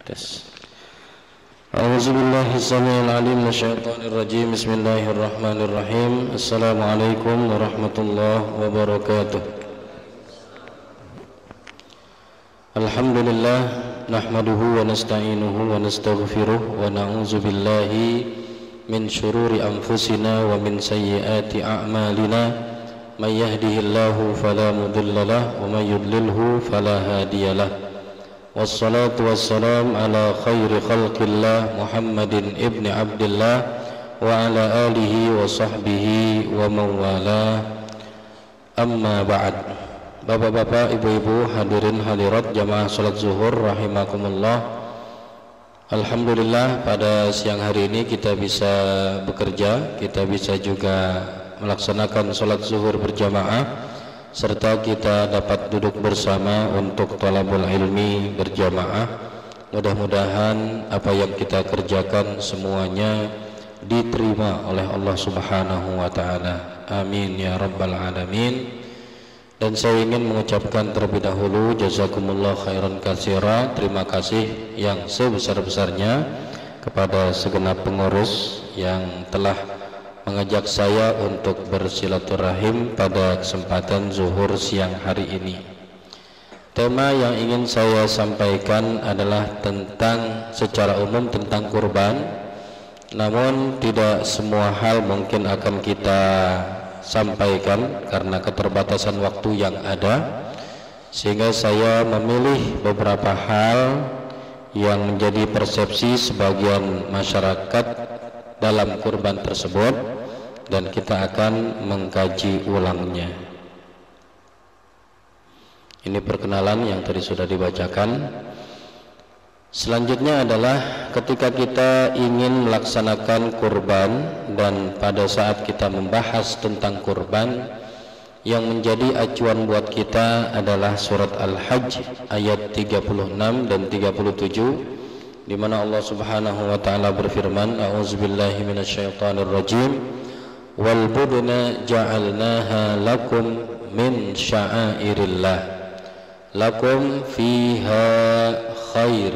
Tes. A'udzubillahi samiil 'alim minasyaitonir rajim. Bismillahirrahmanirrahim. Assalamualaikum warahmatullahi wabarakatuh. Alhamdulillah nahmaduhu wa nasta'inuhu wa nastaghfiruh wa na'udzu billahi min syururi anfusina wa min sayyiati a'malina. May yahdihillahu fala mudilla lahu wa may yudlilhu fala hadiyalah. Wassalatu wassalam ala khairi khalqillah Muhammadin ibni Abdillah wa ala alihi wa sahbihi wa mawala. Amma ba'd. Bapak-bapak, ibu-ibu, hadirin hadirat jamaah salat zuhur rahimakumullah. Alhamdulillah pada siang hari ini kita bisa bekerja, kita bisa juga melaksanakan salat zuhur berjamaah, serta kita dapat duduk bersama untuk thalabul ilmi berjamaah. Mudah-mudahan apa yang kita kerjakan semuanya diterima oleh Allah Subhanahu wa taala. Amin ya rabbal alamin. Dan saya ingin mengucapkan terlebih dahulu jazakumullah khairan katsira, terima kasih yang sebesar-besarnya kepada segenap pengurus yang telah mengajak saya untuk bersilaturahim pada kesempatan zuhur siang hari ini. Tema yang ingin saya sampaikan adalah secara umum tentang kurban. Namun tidak semua hal mungkin akan kita sampaikan karena keterbatasan waktu yang ada, sehingga saya memilih beberapa hal yang menjadi persepsi sebagian masyarakat dalam kurban tersebut, dan kita akan mengkaji ulangnya. Ini perkenalan yang tadi sudah dibacakan. Selanjutnya adalah ketika kita ingin melaksanakan kurban, dan pada saat kita membahas tentang kurban, yang menjadi acuan buat kita adalah surat Al-Hajj ayat 36 dan 37, di mana Allah Subhanahu wa taala berfirman, a'udzubillahi minasyaitonir rajim, wal budna ja'alnaha lakum min sya'airillah lakum fiha khair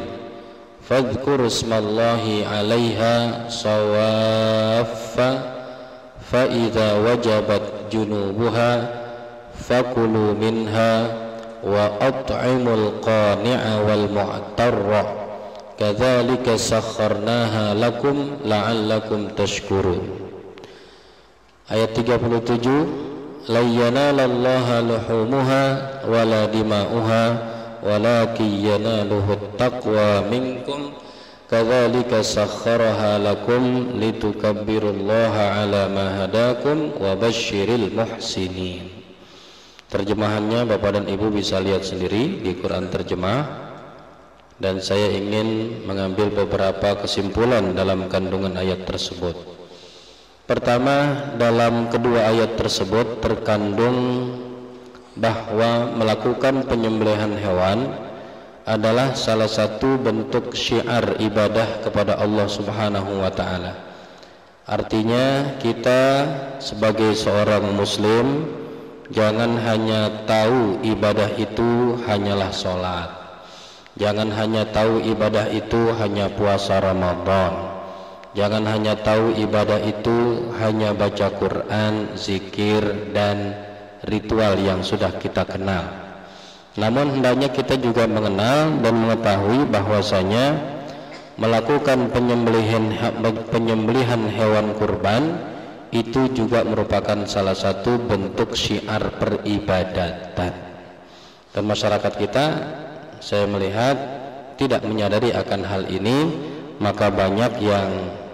fadhkuru ismallahi 'alaiha sawaffa fa idza wajabat junubuha fakulu minha wa at'imul qani'a wal mu'tarra kadzalika sakharnaha lakum la'allakum tashkurun. Ayat 37, la yanalallaha luhumuha wala dima'uha walakin yanaluhu taqwa minkum kadzalika sakhkharaha lakum litukabbirullaha ala ma hadakum wa basyiril muhsinin. Terjemahannya Bapak dan Ibu bisa lihat sendiri di Quran terjemah. Dan saya ingin mengambil beberapa kesimpulan dalam kandungan ayat tersebut. Pertama, dalam kedua ayat tersebut terkandung bahwa melakukan penyembelihan hewan adalah salah satu bentuk syiar ibadah kepada Allah Subhanahu wa taala. Artinya kita sebagai seorang muslim jangan hanya tahu ibadah itu hanyalah sholat. Jangan hanya tahu ibadah itu hanya puasa Ramadan. Jangan hanya tahu ibadah itu hanya baca Quran, zikir, dan ritual yang sudah kita kenal. Namun hendaknya kita juga mengenal dan mengetahui bahwasanya melakukan penyembelihan hewan kurban itu juga merupakan salah satu bentuk syiar peribadatan. Dan masyarakat kita, saya melihat, tidak menyadari akan hal ini, maka banyak yang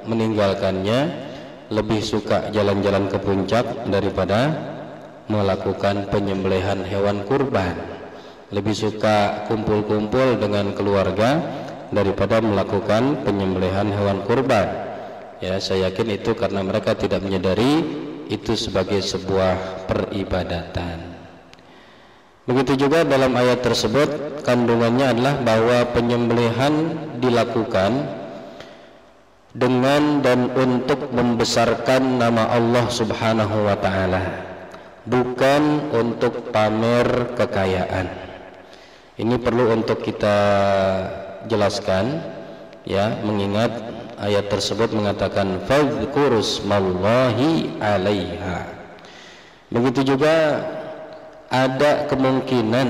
meninggalkannya, lebih suka jalan-jalan ke puncak daripada melakukan penyembelihan hewan kurban, lebih suka kumpul-kumpul dengan keluarga daripada melakukan penyembelihan hewan kurban. Ya, saya yakin itu karena mereka tidak menyadari itu sebagai sebuah peribadatan. Begitu juga dalam ayat tersebut kandungannya adalah bahwa penyembelihan dilakukan dengan dan untuk membesarkan nama Allah Subhanahu wa taala, bukan untuk pamer kekayaan. Ini perlu untuk kita jelaskan, ya, mengingat ayat tersebut mengatakan fadhkurusmallahi 'alaiha. Begitu juga ada kemungkinan,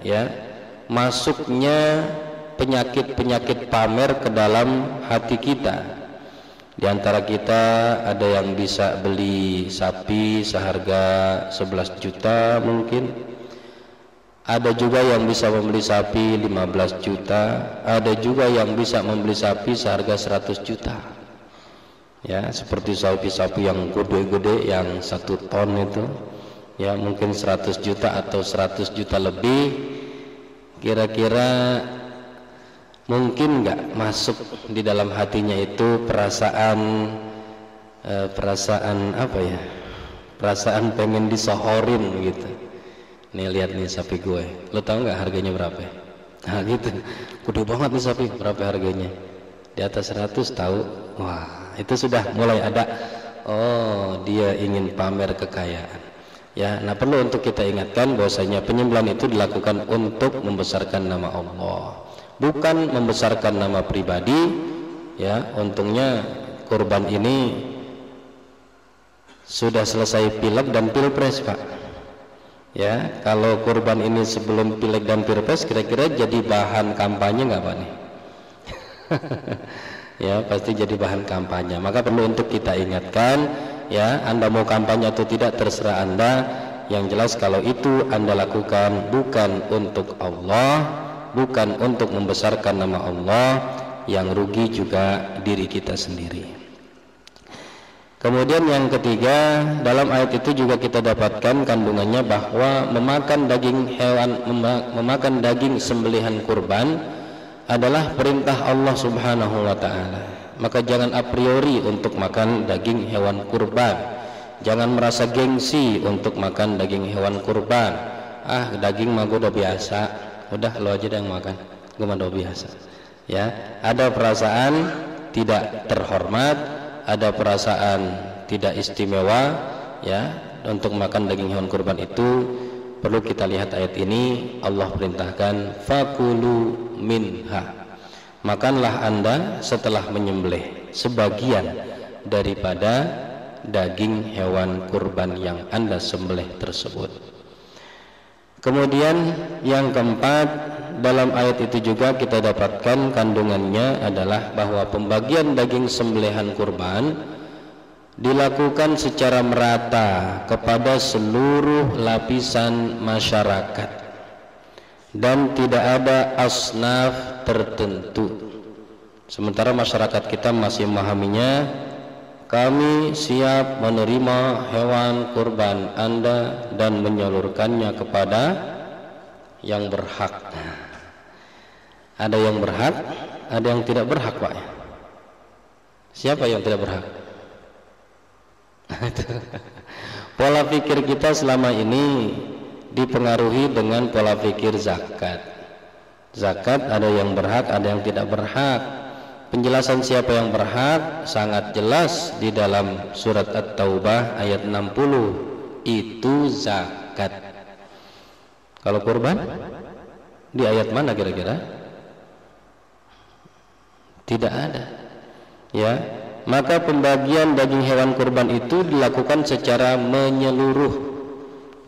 ya, masuknya penyakit-penyakit pamer ke dalam hati kita. Di antara kita ada yang bisa beli sapi seharga 11 juta mungkin. Ada juga yang bisa membeli sapi 15 juta, ada juga yang bisa membeli sapi seharga 100 juta. Ya, seperti sapi-sapi yang gede-gede yang 1 ton itu, ya, mungkin 100 juta atau 100 juta lebih. Kira-kira mungkin nggak masuk di dalam hatinya itu perasaan apa ya, perasaan pengen disohorin gitu. Nih lihat nih sapi gue, lo tau nggak harganya berapa? Nah gitu, gede banget nih sapi, berapa harganya? Di atas 100 tahu? Wah, itu sudah mulai ada, oh dia ingin pamer kekayaan. Ya, nah perlu untuk kita ingatkan bahwasanya penyembelihan itu dilakukan untuk membesarkan nama Allah, bukan membesarkan nama pribadi. Ya, untungnya kurban ini sudah selesai pilek dan pilpres, Pak. Ya, kalau kurban ini sebelum pilek dan pilpres kira-kira jadi bahan kampanye nggak, Pak nih? Ya, pasti jadi bahan kampanye. Maka perlu untuk kita ingatkan, ya, Anda mau kampanye atau tidak terserah Anda. Yang jelas kalau itu Anda lakukan bukan untuk Allah, bukan untuk membesarkan nama Allah, yang rugi juga diri kita sendiri. Kemudian yang ketiga, dalam ayat itu juga kita dapatkan kandungannya bahwa memakan daging hewan, memakan daging sembelihan kurban adalah perintah Allah Subhanahu wa taala. Maka jangan a priori untuk makan daging hewan kurban. Jangan merasa gengsi untuk makan daging hewan kurban. Ah, daging mah gue udah biasa. Udah lo aja yang makan. Gue mah udah biasa. Ya, ada perasaan tidak terhormat, ada perasaan tidak istimewa, ya, untuk makan daging hewan kurban itu. Perlu kita lihat ayat ini, Allah perintahkan fakulu minha, makanlah Anda setelah menyembelih sebagian daripada daging hewan kurban yang Anda sembelih tersebut. Kemudian yang keempat, dalam ayat itu juga kita dapatkan kandungannya adalah bahwa pembagian daging sembelihan kurban dilakukan secara merata kepada seluruh lapisan masyarakat dan tidak ada asnaf tertentu. Sementara masyarakat kita masih memahaminya, kami siap menerima hewan kurban Anda dan menyalurkannya kepada yang berhak. Ada yang berhak, ada yang tidak berhak, Pak. Siapa yang tidak berhak? Pola pikir kita selama ini dipengaruhi dengan pola pikir zakat. Zakat ada yang berhak, ada yang tidak berhak. Penjelasan siapa yang berhak sangat jelas di dalam surat At-Taubah ayat 60. Itu zakat. Kalau kurban di ayat mana kira-kira? Tidak ada. Ya, maka pembagian daging hewan kurban itu dilakukan secara menyeluruh,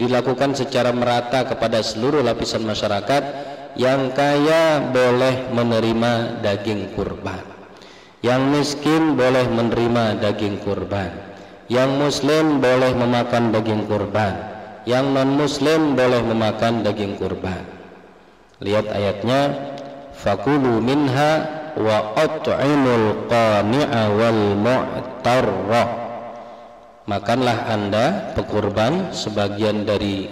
dilakukan secara merata kepada seluruh lapisan masyarakat. Yang kaya boleh menerima daging kurban, yang miskin boleh menerima daging kurban, yang muslim boleh memakan daging kurban, yang non muslim boleh memakan daging kurban. Lihat ayatnya, fakulu minha wa at'imul qani'a wal mu'tarra, makanlah Anda pekurban sebagian dari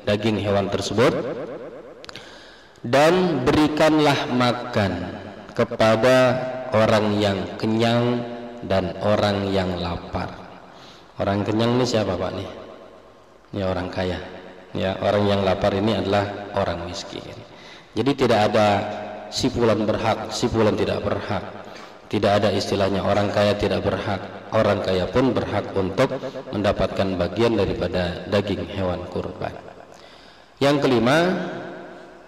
daging hewan tersebut dan berikanlah makan kepada orang yang kenyang dan orang yang lapar. Orang kenyang ini siapa, Pak nih? Ya, orang kaya. Ya, orang yang lapar ini adalah orang miskin. Jadi tidak ada si fulan berhak, si fulan tidak berhak. Tidak ada istilahnya orang kaya tidak berhak. Orang kaya pun berhak untuk mendapatkan bagian daripada daging hewan kurban. Yang kelima,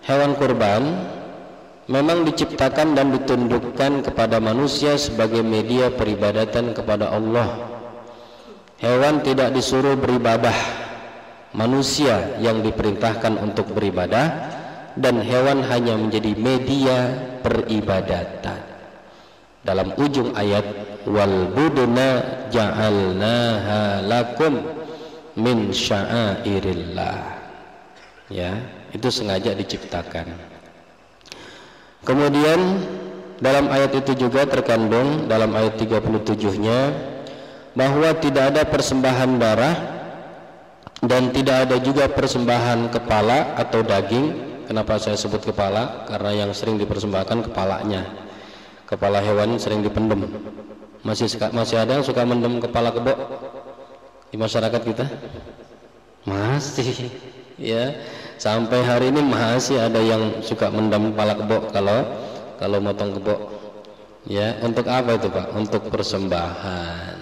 hewan kurban memang diciptakan dan ditundukkan kepada manusia sebagai media peribadatan kepada Allah. Hewan tidak disuruh beribadah, manusia yang diperintahkan untuk beribadah, dan hewan hanya menjadi media peribadatan. Dalam ujung ayat, wal budna ja'alnaha lakum min sya'airillah, ya, itu sengaja diciptakan. Kemudian dalam ayat itu juga terkandung dalam ayat 37-nya bahwa tidak ada persembahan darah dan tidak ada juga persembahan kepala atau daging. Kenapa saya sebut kepala? Karena yang sering dipersembahkan kepalanya. Kepala hewan sering dipendem. Masih ada yang suka mendem kepala kebo di masyarakat kita? Masih, ya. Sampai hari ini masih ada yang suka mendem kepala kebo kalau motong kebo. Ya, untuk apa itu, Pak? Untuk persembahan.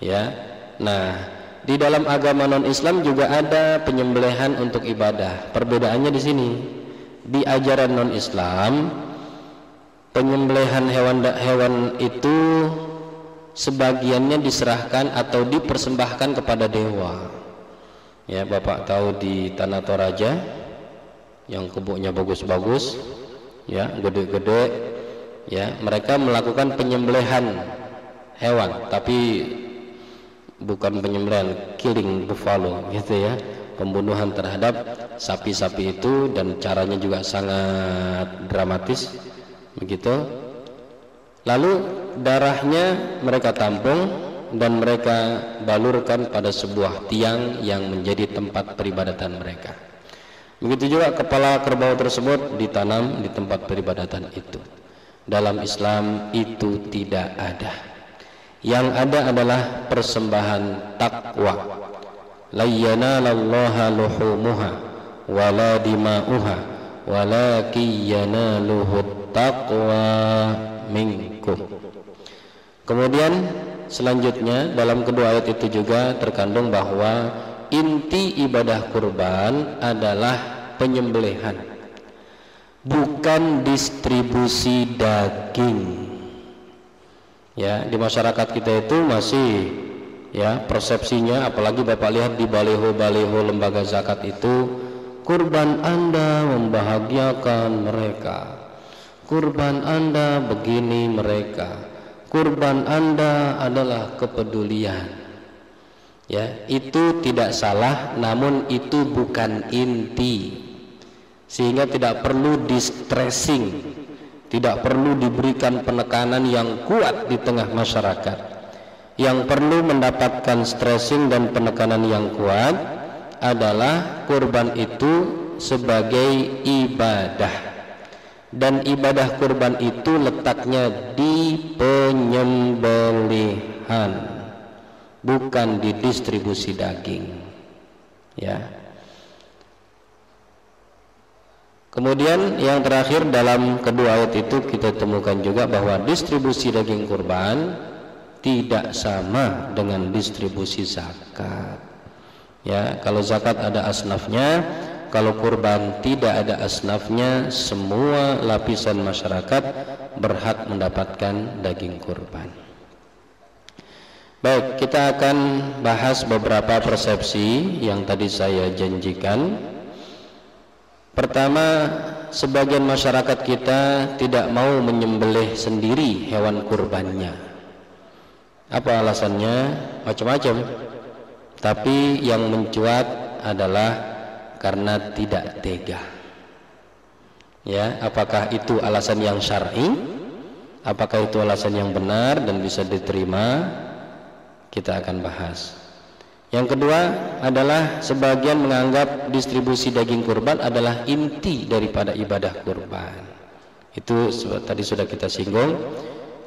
Ya. Nah, di dalam agama non-Islam juga ada penyembelihan untuk ibadah. Perbedaannya di sini. Di ajaran non-Islam, penyembelihan hewan itu sebagiannya diserahkan atau dipersembahkan kepada dewa. Ya, Bapak tahu di Tanah Toraja yang kebunnya bagus-bagus, ya, gede-gede, ya, mereka melakukan penyembelihan hewan, tapi bukan penyembelihan, killing buffalo, gitu ya, pembunuhan terhadap sapi-sapi itu, dan caranya juga sangat dramatis, begitu. Lalu darahnya mereka tampung dan mereka balurkan pada sebuah tiang yang menjadi tempat peribadatan mereka. Begitu juga kepala kerbau tersebut ditanam di tempat peribadatan itu. Dalam Islam itu tidak ada. Yang ada adalah persembahan takwa. La yanalallaha luhumuha wala dima'uha walakin yanaluhut taqwa minkum. Kemudian selanjutnya dalam kedua ayat itu juga terkandung bahwa inti ibadah kurban adalah penyembelihan, bukan distribusi daging. Ya, di masyarakat kita itu masih, ya, persepsinya, apalagi Bapak lihat di baliho-baliho lembaga zakat itu, kurban Anda membahagiakan mereka, kurban Anda begini mereka, kurban Anda adalah kepedulian. Ya, itu tidak salah, namun itu bukan inti. Sehingga tidak perlu di-stressing, tidak perlu diberikan penekanan yang kuat di tengah masyarakat. Yang perlu mendapatkan stressing dan penekanan yang kuat adalah kurban itu sebagai ibadah. Dan ibadah kurban itu letaknya di penyembelihan, bukan di distribusi daging. Ya. Kemudian yang terakhir dalam kedua ayat itu kita temukan juga bahwa distribusi daging kurban tidak sama dengan distribusi zakat. Ya, kalau zakat ada asnafnya, kalau kurban tidak ada asnafnya, semua lapisan masyarakat berhak mendapatkan daging kurban. Baik, kita akan bahas beberapa persepsi yang tadi saya janjikan. Pertama, sebagian masyarakat kita tidak mau menyembelih sendiri hewan kurbannya. Apa alasannya? Macam-macam. Tapi yang mencuat adalah karena tidak tega. Ya, apakah itu alasan yang syar'i? Apakah itu alasan yang benar dan bisa diterima? Kita akan bahas. Yang kedua adalah sebagian menganggap distribusi daging kurban adalah inti daripada ibadah kurban. Itu tadi sudah kita singgung.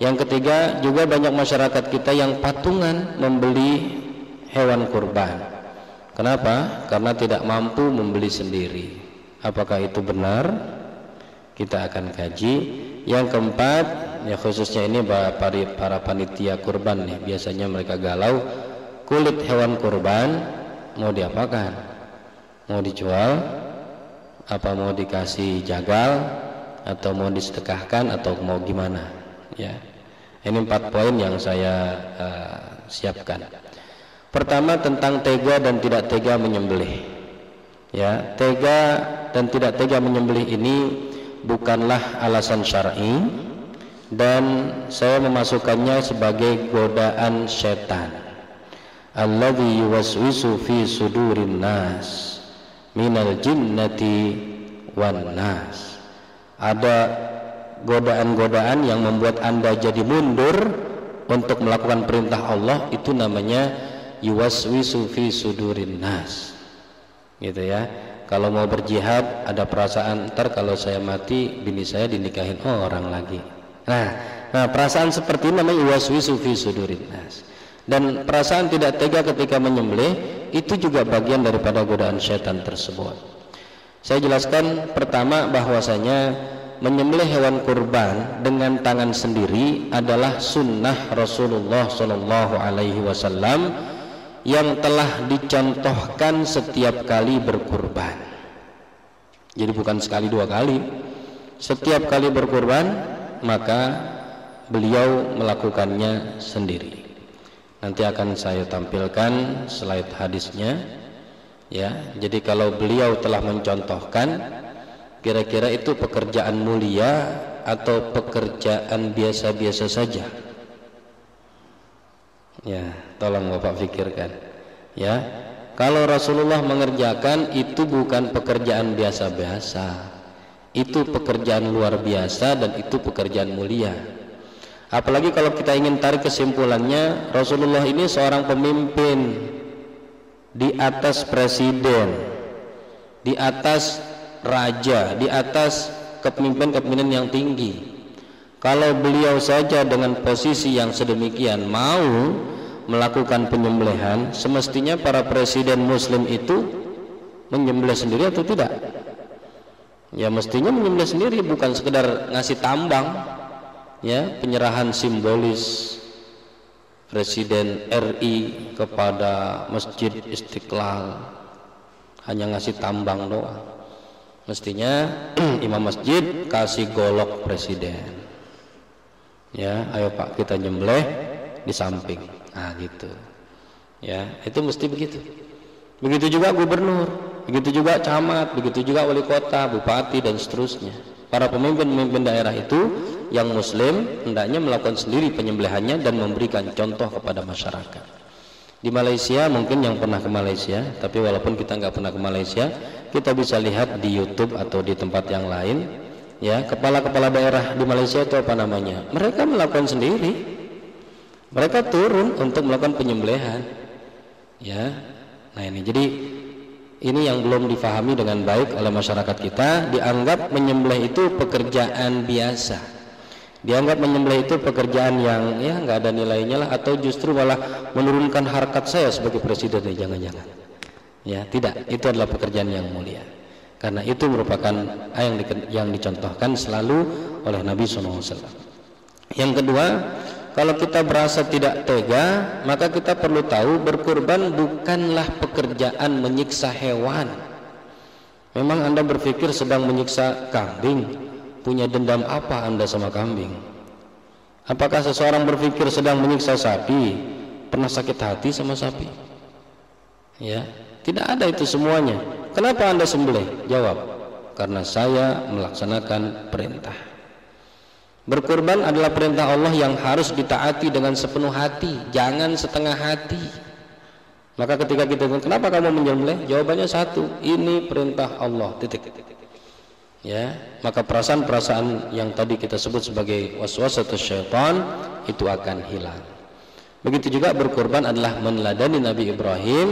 Yang ketiga, juga banyak masyarakat kita yang patungan membeli hewan kurban. Kenapa? Karena tidak mampu membeli sendiri. Apakah itu benar? Kita akan kaji. Yang keempat, ya khususnya ini para panitia kurban nih, biasanya mereka galau, kulit hewan kurban mau diapakan? Mau dijual? Apa mau dikasih jagal? atau mau disedekahkan atau mau gimana, ya. Ini 4 poin yang saya siapkan. Pertama, tentang tega dan tidak tega menyembelih. Ya, tega dan tidak tega menyembelih ini bukanlah alasan syar'i, dan saya memasukkannya sebagai godaan setan. Alladzi yuwaswisu fi sudurin nas minal jinnati wan nas. Ada godaan-godaan yang membuat Anda jadi mundur untuk melakukan perintah Allah, itu namanya yuwaswisu fi sudurin nas, gitu ya. Kalau mau berjihad ada perasaan, ntar kalau saya mati bini saya dinikahin orang lagi. Nah perasaan seperti ini namanya yuwaswisu fi sudurin nas. Dan perasaan tidak tega ketika menyembelih itu juga bagian daripada godaan syaitan tersebut. Saya jelaskan pertama bahwasanya menyembelih hewan kurban dengan tangan sendiri adalah sunnah Rasulullah Shallallahu Alaihi Wasallam yang telah dicontohkan setiap kali berkurban. Jadi bukan sekali 2 kali, setiap kali berkurban maka beliau melakukannya sendiri. Nanti akan saya tampilkan slide hadisnya, ya. Jadi kalau beliau telah mencontohkan, kira-kira itu pekerjaan mulia atau pekerjaan biasa-biasa saja? Ya, tolong Bapak pikirkan. Ya, kalau Rasulullah mengerjakan itu bukan pekerjaan biasa-biasa, itu pekerjaan luar biasa dan itu pekerjaan mulia. Apalagi kalau kita ingin tarik kesimpulannya, Rasulullah ini seorang pemimpin di atas presiden, di atas raja, di atas kepemimpinan yang tinggi. Kalau beliau saja dengan posisi yang sedemikian mau melakukan penyembelihan, semestinya para presiden muslim itu menyembelih sendiri atau tidak? Ya mestinya menyembelih sendiri, bukan sekedar ngasih tambang. Ya, penyerahan simbolis Presiden RI kepada Masjid Istiqlal hanya ngasih tambang doang. Mestinya imam masjid kasih golok presiden. Ya, ayo Pak kita nyembelih di samping. Nah gitu. Ya, itu mesti begitu. Begitu juga gubernur, begitu juga camat, begitu juga wali kota, bupati dan seterusnya. Para pemimpin-pemimpin daerah itu yang muslim hendaknya melakukan sendiri penyembelihannya dan memberikan contoh kepada masyarakat. Di Malaysia, mungkin yang pernah ke Malaysia, tapi walaupun kita nggak pernah ke Malaysia, kita bisa lihat di YouTube atau di tempat yang lain, ya, kepala-kepala daerah di Malaysia itu apa namanya? Mereka melakukan sendiri. Mereka turun untuk melakukan penyembelihan. Ya. Nah, ini jadi ini yang belum difahami dengan baik oleh masyarakat kita, dianggap menyembelih itu pekerjaan biasa, dianggap menyembelih itu pekerjaan yang ya nggak ada nilainya lah, atau justru malah menurunkan harkat saya sebagai presiden. Jangan-jangan, ya tidak, itu adalah pekerjaan yang mulia, karena itu merupakan yang dicontohkan selalu oleh Nabi SAW. Yang kedua, kalau kita berasa tidak tega, maka kita perlu tahu berkurban bukanlah pekerjaan menyiksa hewan. Memang Anda berpikir sedang menyiksa kambing, punya dendam apa Anda sama kambing? Apakah seseorang berpikir sedang menyiksa sapi, pernah sakit hati sama sapi? Ya, tidak ada itu semuanya. Kenapa Anda sembelih? Jawab, karena saya melaksanakan perintah. Berkurban adalah perintah Allah yang harus ditaati dengan sepenuh hati, jangan setengah hati. Maka ketika kita bilang, kenapa kamu menyembelih? Jawabannya satu, ini perintah Allah, titik. Ya, maka perasaan-perasaan yang tadi kita sebut sebagai waswasatus syaitan itu akan hilang. Begitu juga berkurban adalah meneladani Nabi Ibrahim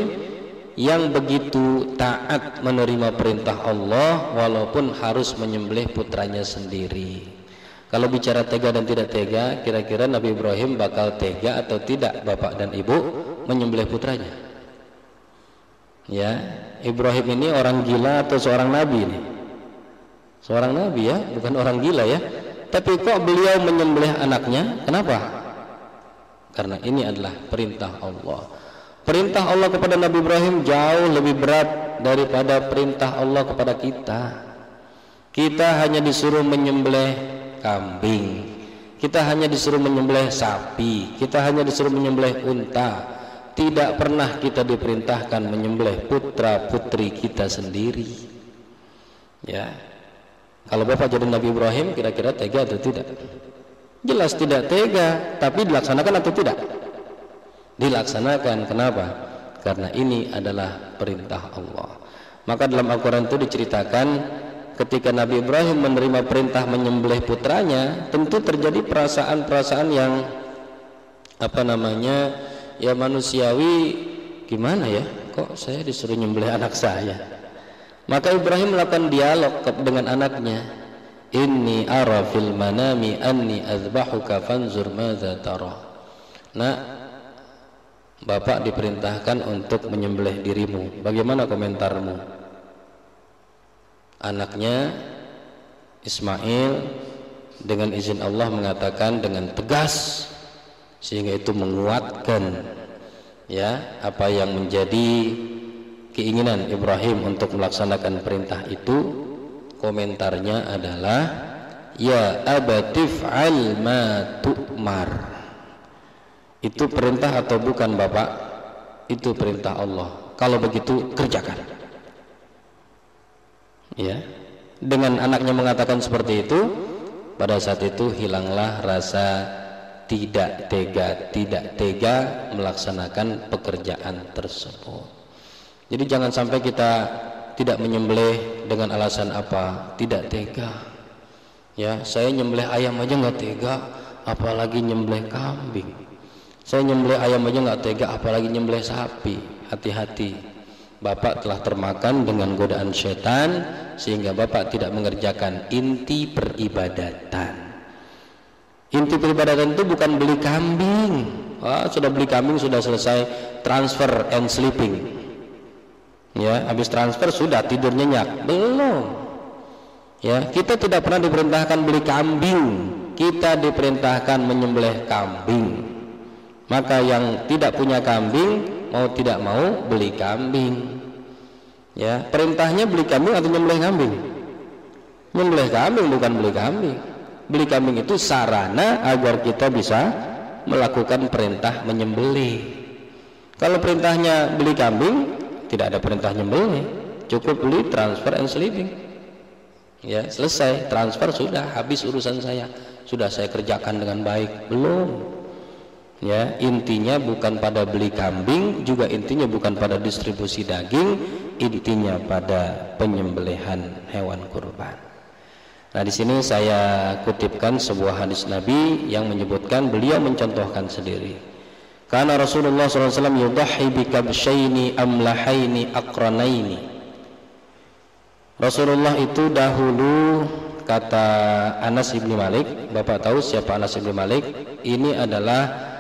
yang begitu taat menerima perintah Allah walaupun harus menyembelih putranya sendiri. Kalau bicara tega dan tidak tega, kira-kira Nabi Ibrahim bakal tega atau tidak bapak dan ibu menyembelih putranya? Ya, Ibrahim ini orang gila atau seorang nabi nih? Seorang nabi ya, bukan orang gila ya. Tapi kok beliau menyembelih anaknya? Kenapa? Karena ini adalah perintah Allah. Perintah Allah kepada Nabi Ibrahim jauh lebih berat daripada perintah Allah kepada kita. Kita hanya disuruh menyembelih kambing, kita hanya disuruh menyembelih sapi, kita hanya disuruh menyembelih unta. Tidak pernah kita diperintahkan menyembelih putra putri kita sendiri. Ya, kalau Bapak jadi Nabi Ibrahim, kira-kira tega atau tidak? Jelas tidak tega, tapi dilaksanakan atau tidak? Dilaksanakan. Kenapa? Karena ini adalah perintah Allah. Maka dalam Al-Quran itu diceritakan ketika Nabi Ibrahim menerima perintah menyembelih putranya, tentu terjadi perasaan-perasaan yang ya manusiawi. Gimana ya, kok saya disuruh nyembelih anak saya? Maka Ibrahim melakukan dialog dengan anaknya. Inni ara fil manami anni azbahuka fanzur madza tara. Nah, Bapak diperintahkan untuk menyembelih dirimu. Bagaimana komentarmu? Anaknya Ismail dengan izin Allah mengatakan dengan tegas, sehingga itu menguatkan ya apa yang menjadi keinginan Ibrahim untuk melaksanakan perintah itu. Komentarnya adalah ya abatif'al ma tu'mar. Itu perintah atau bukan Bapak? Itu perintah Allah. Kalau begitu kerjakan. Ya, dengan anaknya mengatakan seperti itu, pada saat itu hilanglah rasa tidak tega melaksanakan pekerjaan tersebut. Jadi jangan sampai kita tidak menyembelih dengan alasan apa? Tidak tega. Ya, saya nyembelih ayam aja nggak tega, apalagi nyembelih kambing. Saya nyembelih ayam aja nggak tega, apalagi nyembelih sapi. Hati-hati, Bapak telah termakan dengan godaan setan, sehingga Bapak tidak mengerjakan inti peribadatan. Inti peribadatan itu bukan beli kambing. Wah, sudah beli kambing sudah selesai transfer and sleeping. Ya, habis transfer sudah tidur nyenyak. Belum. Ya, kita tidak pernah diperintahkan beli kambing. Kita diperintahkan menyembelih kambing. Maka yang tidak punya kambing mau tidak mau beli kambing. Ya, perintahnya beli kambing atau nyembelih kambing? Nyembelih kambing, bukan beli kambing. Beli kambing itu sarana agar kita bisa melakukan perintah menyembelih. Kalau perintahnya beli kambing, tidak ada perintah nyembelih, cukup beli transfer and sleeping. Ya, selesai transfer, sudah habis urusan saya, sudah saya kerjakan dengan baik. Belum. Ya, intinya bukan pada beli kambing, juga intinya bukan pada distribusi daging, intinya pada penyembelihan hewan kurban. Nah, di sini saya kutipkan sebuah hadis Nabi yang menyebutkan, beliau mencontohkan sendiri. Karena Rasulullah SAW yudhahi bikabshaini amlahaini aqranaini. Rasulullah itu dahulu, kata Anas ibn Malik, Bapak tahu siapa Anas ibn Malik? Ini adalah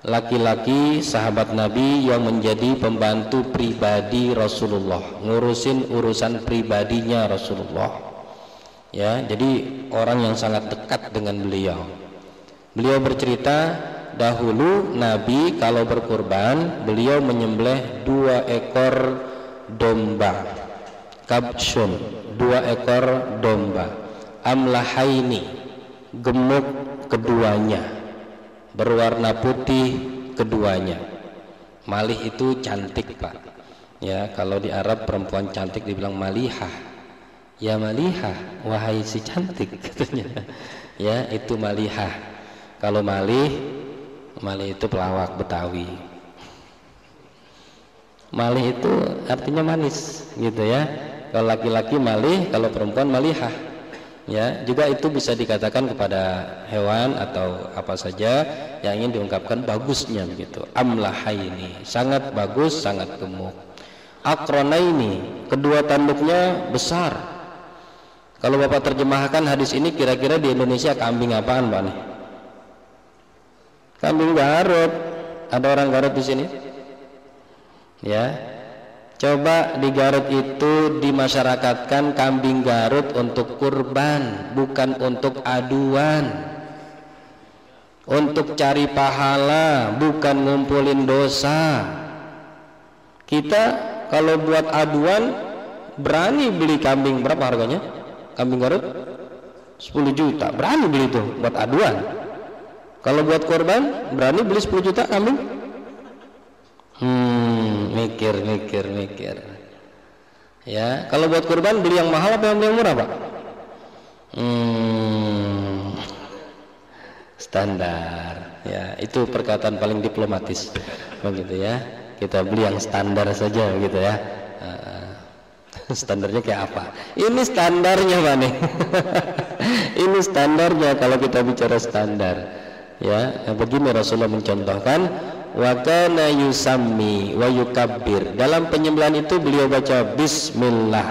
laki-laki sahabat Nabi yang menjadi pembantu pribadi Rasulullah, ngurusin urusan pribadinya Rasulullah. Ya, jadi orang yang sangat dekat dengan beliau. Beliau bercerita, dahulu Nabi kalau berkurban, beliau menyembelih 2 ekor domba, kabshun, 2 ekor domba, amlahaini, gemuk keduanya, berwarna putih keduanya. Malih itu cantik, Pak. Ya, kalau di Arab perempuan cantik dibilang malihah. Ya malihah, wahai si cantik, katanya. Ya, itu malihah. Kalau malih itu pelawak Betawi. Malih itu artinya manis, gitu ya. Kalau laki-laki malih, kalau perempuan malihah. Ya, juga itu bisa dikatakan kepada hewan atau apa saja yang ingin diungkapkan bagusnya begitu. Amlahaini, sangat bagus, sangat gemuk. Aqranaini, kedua tanduknya besar. Kalau Bapak terjemahkan hadis ini, kira-kira di Indonesia kambing apaan, Pak nih? Kambing Garut. Ada orang Garut di sini? Ya. Coba di Garut itu dimasyarakatkan kambing Garut untuk kurban, bukan untuk aduan. Untuk cari pahala, bukan ngumpulin dosa. Kita kalau buat aduan berani beli kambing, berapa harganya? kambing garut 10 juta, berani beli itu buat aduan. Kalau buat korban berani beli 10 juta kambing? Mikir. Ya, kalau buat korban beli yang mahal apa yang murah, Pak? Standar. Ya, itu perkataan paling diplomatis. Begitu ya. Kita beli yang standar saja begitu ya. Standarnya kayak apa? Ini standarnya, Pak nih. Ini standarnya kalau kita bicara standar. Ya, begini Rasulullah mencontohkan, wa kana yusammi wa yukabbir. Dalam penyembelihan itu beliau baca bismillah.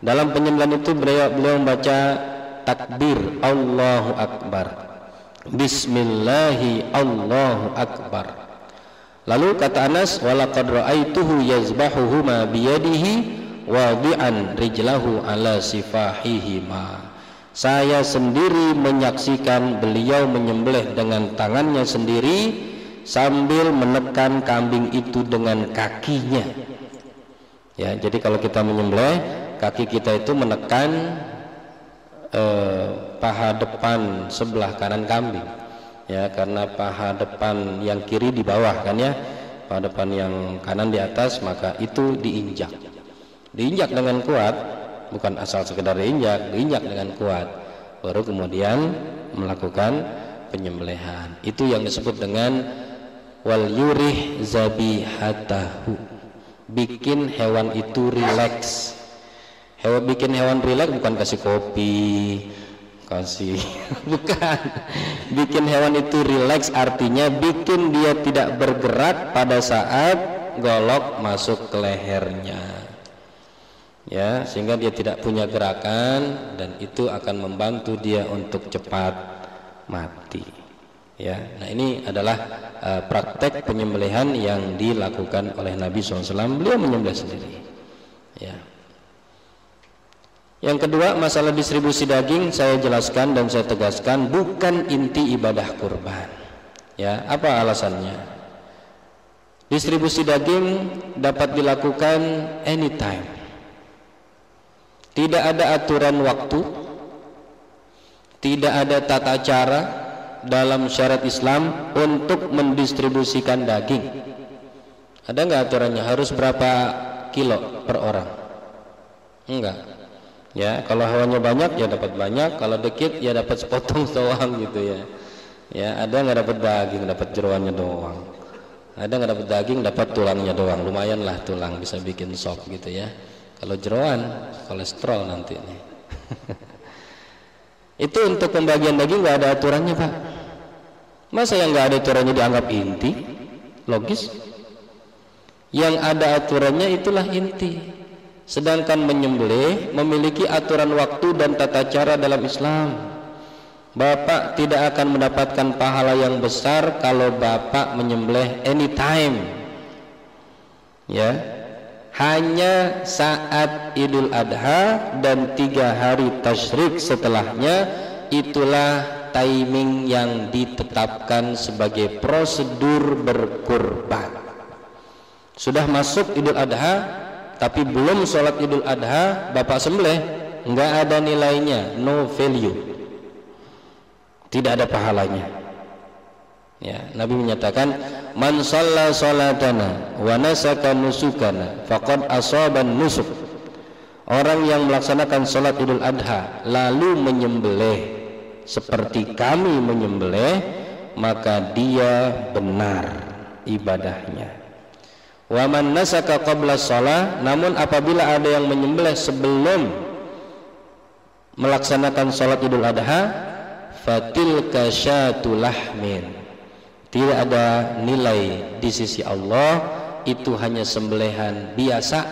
Dalam penyembelihan itu beliau membaca takbir Allahu akbar. Bismillahi Allahu akbar. Lalu kata Anas, walaqad ra'aituhu yazbahuhuma biyadihi wadi'an rijlahu ala sifahihima. Saya sendiri menyaksikan beliau menyembelih dengan tangannya sendiri sambil menekan kambing itu dengan kakinya. Ya, jadi kalau kita menyembelih, kaki kita itu menekan paha depan sebelah kanan kambing. Ya, karena paha depan yang kiri di bawah kan ya, paha depan yang kanan di atas, maka itu diinjak dengan kuat, bukan asal sekedar diinjak dengan kuat, baru kemudian melakukan penyembelihan. Itu yang disebut dengan wal yurih zabihatahu, bikin hewan itu rileks. Bikin hewan rileks bukan kasih kopi, bukan. Bikin hewan itu rileks artinya bikin dia tidak bergerak pada saat golok masuk ke lehernya. Ya, sehingga dia tidak punya gerakan dan itu akan membantu dia untuk cepat mati. Ya, nah ini adalah praktek penyembelihan yang dilakukan oleh Nabi SAW. Beliau menyembelih sendiri. Ya. Yang kedua, masalah distribusi daging saya jelaskan dan saya tegaskan bukan inti ibadah kurban. Ya, apa alasannya? Distribusi daging dapat dilakukan anytime. Tidak ada aturan waktu, tidak ada tata cara dalam syariat Islam untuk mendistribusikan daging. Ada nggak aturannya? Harus berapa kilo per orang? Enggak. Ya, kalau hewannya banyak ya dapat banyak, kalau dikit ya dapat sepotong doang gitu ya. Ya, ada nggak dapat daging, dapat jeroannya doang. Ada nggak dapat daging, dapat tulangnya doang. Lumayan lah tulang, bisa bikin sop gitu ya. Kalau jeroan kolesterol nanti nih. Itu untuk pembagian daging nggak ada aturannya, Pak. Masa yang nggak ada aturannya dianggap inti? Logis. Yang ada aturannya itulah inti. Sedangkan menyembelih memiliki aturan waktu dan tata cara dalam Islam. Bapak tidak akan mendapatkan pahala yang besar kalau Bapak menyembelih anytime. Ya. Hanya saat Idul Adha dan 3 hari tasyrik setelahnya, itulah timing yang ditetapkan sebagai prosedur berkurban. Sudah masuk Idul Adha tapi belum sholat Idul Adha, Bapak sembelih, enggak ada nilainya, no value, tidak ada pahalanya. Ya, Nabi menyatakan, man shalla salatana wa nasaka nusukana faqad asaban nusuk. Orang yang melaksanakan salat Idul Adha lalu menyembelih seperti kami menyembelih, maka dia benar ibadahnya. Wa man nasaka qabla shalah, namun apabila ada yang menyembelih sebelum melaksanakan salat Idul Adha, fatilka syatul lahmin, tidak ada nilai di sisi Allah, itu hanya sembelihan biasa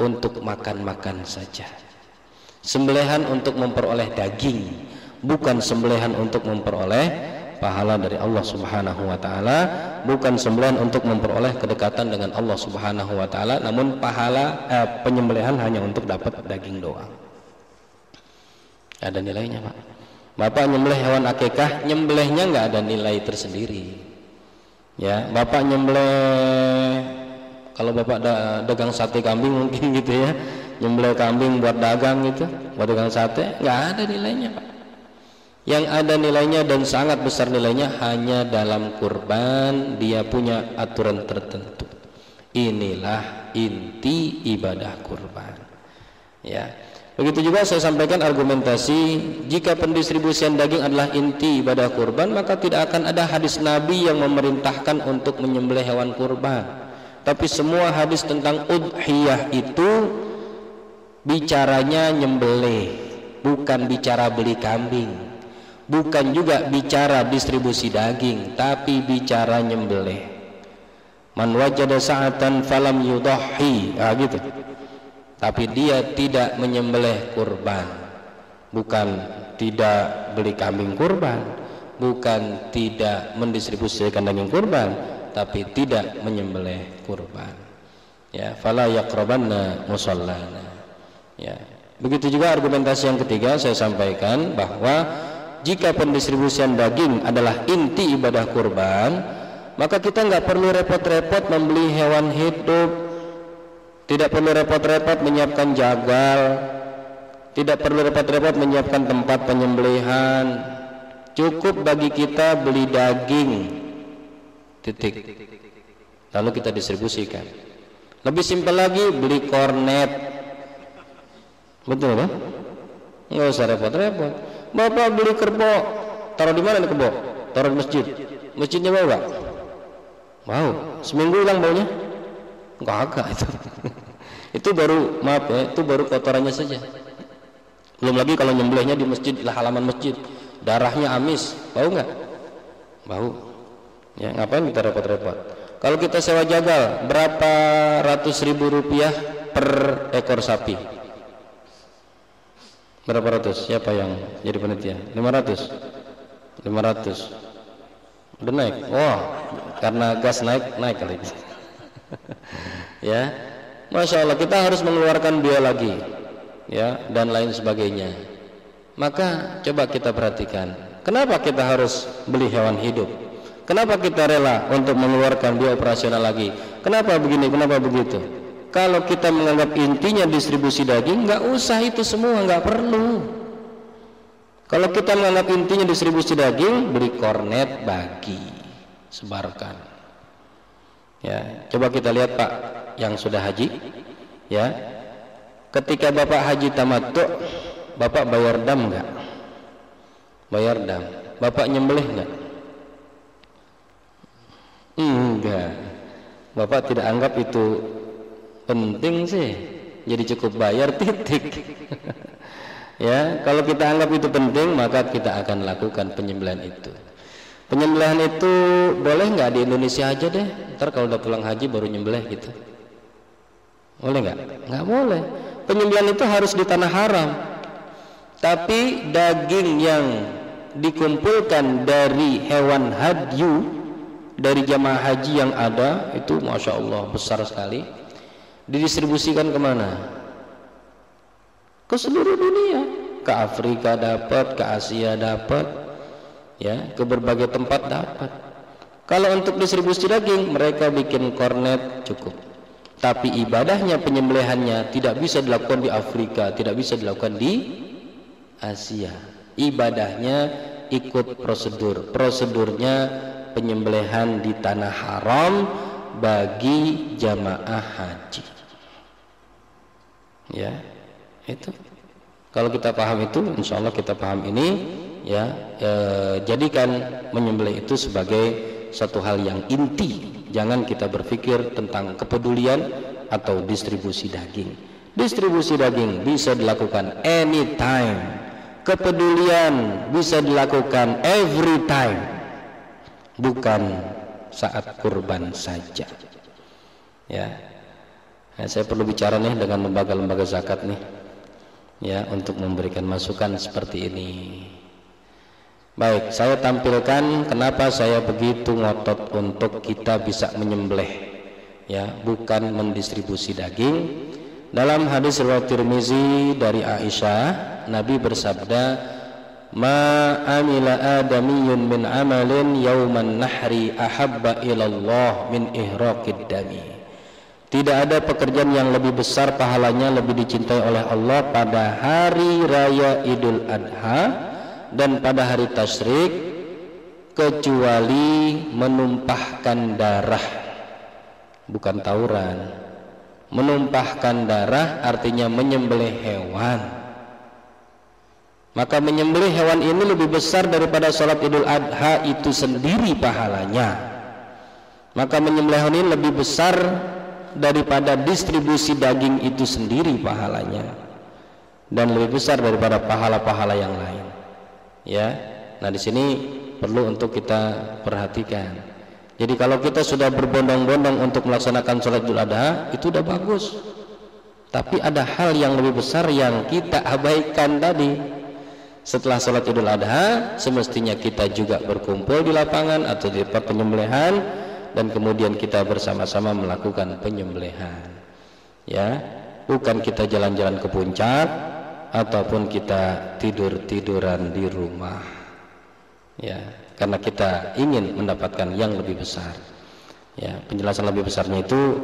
untuk makan-makan saja. Sembelihan untuk memperoleh daging, bukan sembelihan untuk memperoleh pahala dari Allah Subhanahu wa taala, bukan sembelihan untuk memperoleh kedekatan dengan Allah Subhanahu wa taala, namun pahala penyembelihan hanya untuk dapat daging doang. Ada nilainya, Pak. Bapak nyembelih hewan akikah, nyembelihnya nggak ada nilai tersendiri. Ya, Bapak nyembelih, kalau Bapak dagang sate kambing mungkin gitu ya, nyembelih kambing buat dagang gitu, buat dagang sate, nggak ada nilainya Pak. Yang ada nilainya dan sangat besar nilainya hanya dalam kurban, dia punya aturan tertentu. Inilah inti ibadah kurban. Ya, begitu juga saya sampaikan argumentasi, jika pendistribusian daging adalah inti ibadah kurban, maka tidak akan ada hadis Nabi yang memerintahkan untuk menyembelih hewan kurban. Tapi semua hadis tentang udhiyah itu bicaranya nyembelih, bukan bicara beli kambing. Bukan juga bicara distribusi daging, tapi bicara nyembelih. Man wajada sa'atan falam yudahhi, gitu. Tapi dia tidak menyembelih kurban, bukan tidak beli kambing kurban, bukan tidak mendistribusikan daging kurban, tapi tidak menyembelih kurban. Ya, fala yaqrabanna musallana. Ya, begitu juga argumentasi yang ketiga saya sampaikan bahwa jika pendistribusian daging adalah inti ibadah kurban, maka kita nggak perlu repot-repot membeli hewan hidup, tidak perlu repot-repot menyiapkan jagal, tidak perlu repot-repot menyiapkan tempat penyembelihan. Cukup bagi kita beli daging, titik, lalu kita distribusikan. Lebih simpel lagi, beli kornet, betul kan? Nggak usah repot-repot. Bapak beli kerbau, taruh di mana nih kerbau? Taruh di masjid. Masjidnya bau gak? Bau. Seminggu hilang baunya? Enggak itu. Itu baru, maaf ya, itu baru kotorannya saja. Belum lagi kalau nyembelihnya di masjid, lah halaman masjid, darahnya amis, bau nggak? Bau. Ya, ngapain kita repot-repot? Kalau kita sewa jagal, berapa ratus ribu rupiah per ekor sapi? Berapa ratus? Siapa yang jadi panitia? 500. Udah naik. Wah, karena gas naik kali ini. Ya, masya Allah, kita harus mengeluarkan biaya lagi, ya, dan lain sebagainya. Maka coba kita perhatikan, kenapa kita harus beli hewan hidup? Kenapa kita rela untuk mengeluarkan biaya operasional lagi? Kenapa begini? Kenapa begitu? Kalau kita menganggap intinya distribusi daging, nggak usah itu semua, nggak perlu. Kalau kita menganggap intinya distribusi daging, beli kornet, bagi, sebarkan. Ya, coba kita lihat Pak yang sudah haji, ya. Ketika Bapak haji tamattu, Bapak bayar dam nggak? Bayar dam. Bapak nyembelih nggak? Enggak. Bapak tidak anggap itu penting sih, jadi cukup bayar, titik. Ya, kalau kita anggap itu penting, maka kita akan lakukan penyembelihan itu. Penyembelihan itu boleh nggak di Indonesia aja deh? Ntar kalau udah pulang haji baru nyembelih gitu, boleh nggak? Nggak boleh. Penyembelihan itu harus di tanah haram. Tapi daging yang dikumpulkan dari hewan hadyu, dari jamaah haji yang ada, itu masya Allah besar sekali, didistribusikan kemana? Ke seluruh dunia, ke Afrika dapat, ke Asia dapat, ya, ke berbagai tempat dapat. Kalau untuk distribusi daging, mereka bikin kornet cukup. Tapi ibadahnya, penyembelihannya tidak bisa dilakukan di Afrika, tidak bisa dilakukan di Asia. Ibadahnya ikut prosedur. Prosedurnya penyembelihan di tanah haram bagi jamaah haji. Ya, itu. Kalau kita paham itu, insya Allah kita paham ini, ya. Jadikan menyembelih itu sebagai satu hal yang inti. Jangan kita berpikir tentang kepedulian atau distribusi daging. Distribusi daging bisa dilakukan anytime. Kepedulian bisa dilakukan every time, bukan saat kurban saja. Ya, saya perlu bicara nih dengan lembaga-lembaga zakat nih, ya, untuk memberikan masukan seperti ini. Baik, saya tampilkan kenapa saya begitu ngotot untuk kita bisa menyembelih, ya, bukan mendistribusi daging. Dalam hadis riwayat Tirmizi dari Aisyah, Nabi bersabda, "Ma amila adamiyun min amalin yauman nahri ahabba ilallah min ihraqid dami." Tidak ada pekerjaan yang lebih besar pahalanya, lebih dicintai oleh Allah pada hari raya Idul Adha dan pada hari tasyrik, kecuali menumpahkan darah, bukan tawuran. Menumpahkan darah artinya menyembelih hewan. Maka menyembelih hewan ini lebih besar daripada sholat Idul Adha itu sendiri pahalanya. Maka menyembelih hewan ini lebih besar daripada distribusi daging itu sendiri pahalanya, dan lebih besar daripada pahala-pahala yang lain. Ya, nah di sini perlu untuk kita perhatikan. Jadi kalau kita sudah berbondong-bondong untuk melaksanakan sholat Idul Adha itu udah bagus, tapi ada hal yang lebih besar yang kita abaikan tadi. Setelah sholat Idul Adha semestinya kita juga berkumpul di lapangan atau di tempat penyembelihan, dan kemudian kita bersama-sama melakukan penyembelihan. Ya, bukan kita jalan-jalan ke puncak ataupun kita tidur-tiduran di rumah. Ya, karena kita ingin mendapatkan yang lebih besar. Ya, penjelasan lebih besarnya itu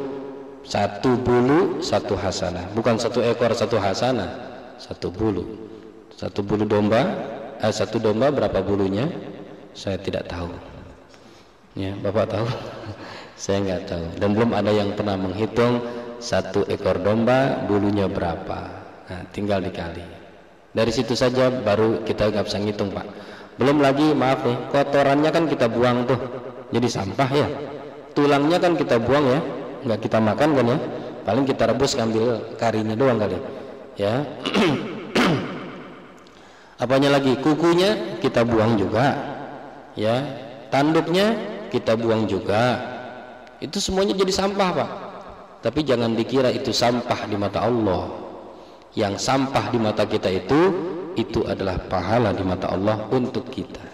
satu bulu satu hasanah, bukan satu ekor satu hasanah, satu bulu. Satu bulu domba, satu domba berapa bulunya? Saya tidak tahu. Ya, Bapak tahu? Saya nggak tahu, dan belum ada yang pernah menghitung satu ekor domba bulunya berapa. Nah, tinggal dikali. Dari situ saja baru kita nggak bisa ngitung, Pak. Belum lagi, maaf nih, kotorannya kan kita buang tuh, jadi sampah ya. Tulangnya kan kita buang ya, nggak kita makan kan ya. Paling kita rebus ngambil karinya doang kali. Ya. Apanya lagi? Kukunya kita buang juga. Ya. Tanduknya kita buang juga. Itu semuanya jadi sampah, Pak. Tapi jangan dikira itu sampah di mata Allah. Yang sampah di mata kita itu adalah pahala di mata Allah untuk kita.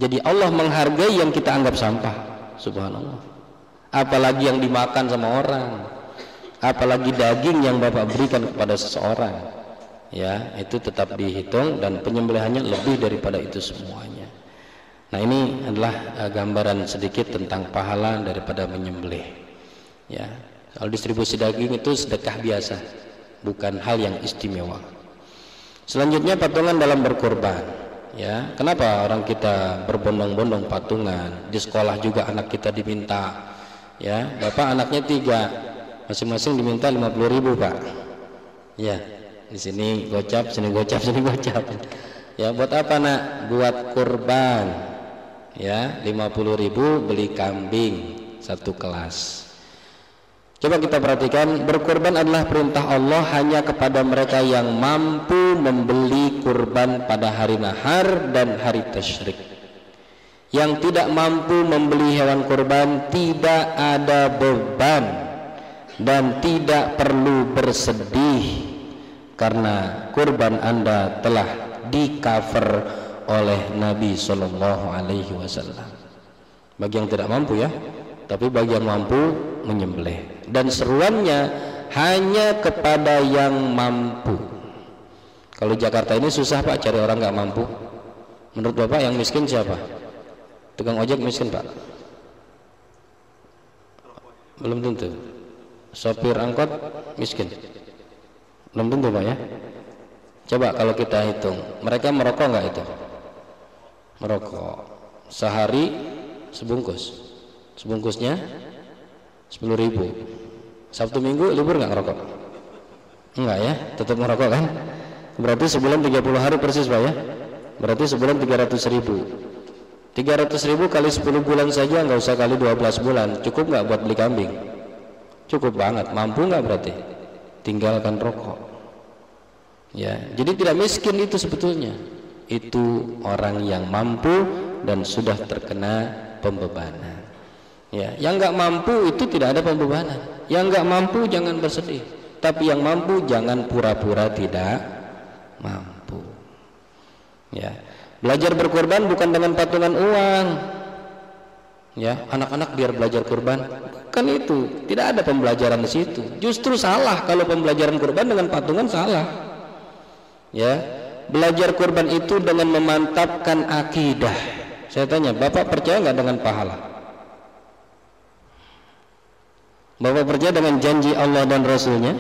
Jadi Allah menghargai yang kita anggap sampah. Subhanallah. Apalagi yang dimakan sama orang, apalagi daging yang Bapak berikan kepada seseorang. Ya, itu tetap dihitung dan penyembelihannya lebih daripada itu semuanya. Nah, ini adalah gambaran sedikit tentang pahala daripada menyembelih. Ya, kalau distribusi daging itu sedekah biasa, bukan hal yang istimewa. Selanjutnya patungan dalam berkorban. Ya, kenapa orang kita berbondong-bondong patungan? Di sekolah juga anak kita diminta. Ya, Bapak anaknya 3, masing-masing diminta 50.000, Pak. Ya, di sini gocap, sini gocap, sini gocap. Ya, buat apa, Nak? Buat kurban. Ya, 50.000 beli kambing 1 kelas. Coba kita perhatikan, berkurban adalah perintah Allah hanya kepada mereka yang mampu membeli kurban pada hari nahar dan hari tasyrik. Yang tidak mampu membeli hewan kurban tidak ada beban dan tidak perlu bersedih, karena kurban Anda telah di-cover oleh Nabi Shallallahu Alaihi Wasallam. Bagi yang tidak mampu ya, tapi bagi yang mampu menyembelih. Dan seruannya hanya kepada yang mampu. Kalau Jakarta ini susah, Pak, cari orang nggak mampu. Menurut Bapak yang miskin siapa? Tukang ojek miskin, Pak? Belum tentu. Sopir angkot miskin? Belum tentu, Pak ya. Coba kalau kita hitung, mereka merokok nggak itu? Merokok. Sehari sebungkus. Sebungkusnya 10.000. Sabtu Minggu libur nggak ngerokok? Enggak ya, tetap ngerokok kan? Berarti sebulan 30 hari persis, Pak ya. Berarti sebulan 300.000. 300.000 kali 10 bulan saja, nggak usah kali 12 bulan. Cukup nggak buat beli kambing? Cukup banget. Mampu nggak berarti? Tinggalkan rokok. Ya, jadi tidak miskin itu sebetulnya. Itu orang yang mampu dan sudah terkena pembebanan. Ya, yang nggak mampu itu tidak ada pembebanan. Yang nggak mampu jangan bersedih, tapi yang mampu jangan pura-pura tidak mampu. Ya, belajar berkorban bukan dengan patungan uang. Ya, anak-anak biar belajar kurban, kan itu tidak ada pembelajaran di situ. Justru salah kalau pembelajaran kurban dengan patungan, salah. Ya, belajar kurban itu dengan memantapkan akidah. Saya tanya, Bapak percaya nggak dengan pahala? Bapak percaya dengan janji Allah dan Rasulnya?